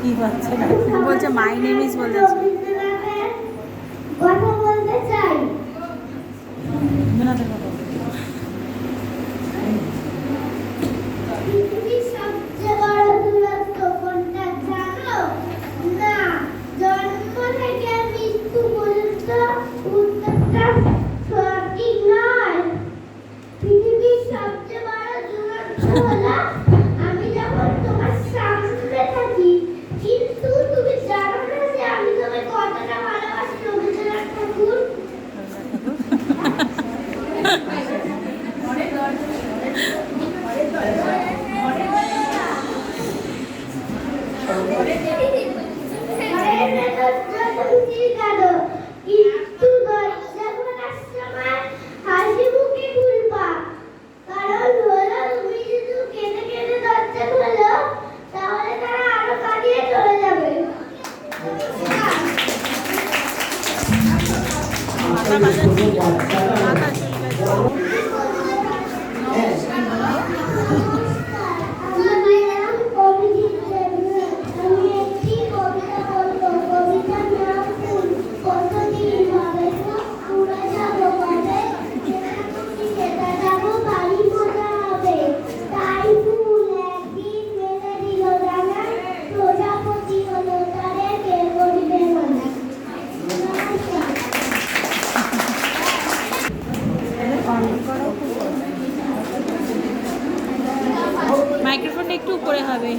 কি পাচ্ছে না বলছে মাই নেম ইজ বলতে কথা বলতে চাই না দেখো পৃথিবীর সবচেয়ে বড় দূরত্ব কোনটা জানো? না, জন্ম থেকে মৃত্যু পর্যন্ত উত্তরটা সঠিক নয়। পৃথিবীর সবচেয়ে বড় দূরত্ব হলো আমি যখন তোমার সামনে থাকি, কিন্তু তুমি জানো না যে আমি তোমাকে কতটা ভালোবাসি। রবীন্দ্রনাথ ঠাকুর। কিন্তু দরজা খোলার সময় হাসি মুখে খুলবা, কারণ হলো তুমি যদি কেঁদে কেঁদে দরজা খোলো তাহলে তারা আরো কাঁদিয়ে চলে যাবে। মাইক্রোফোনটা একটু উপরে হবে।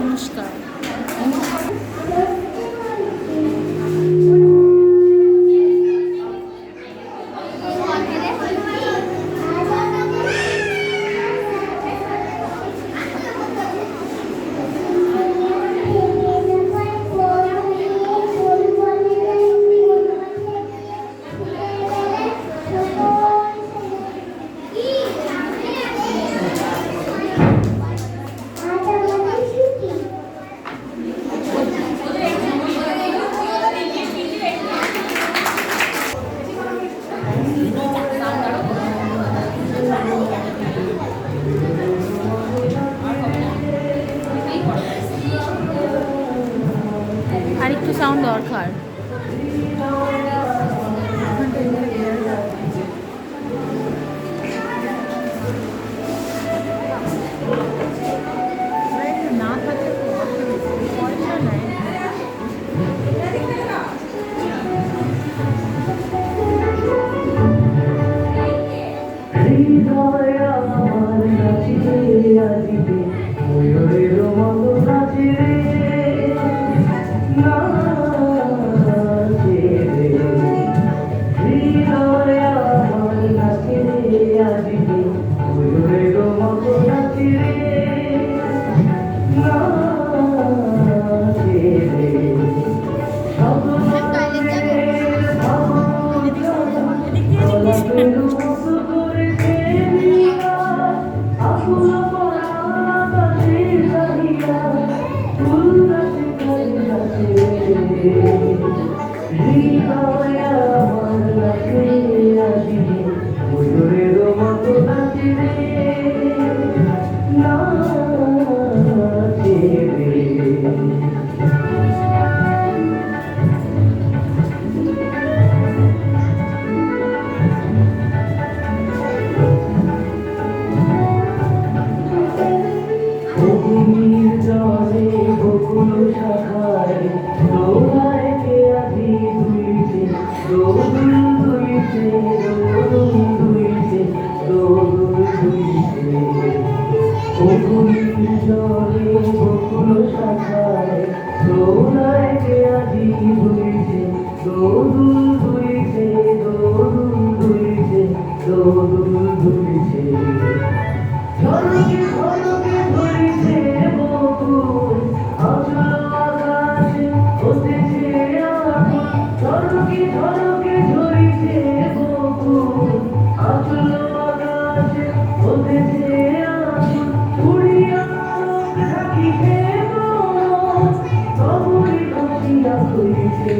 নমস্কার। আরেকটু সাউন্ড দরকার। না থাকলে পয়সা নেয়। Solo রাখিবে মন, তবুই বসিয়া হইছে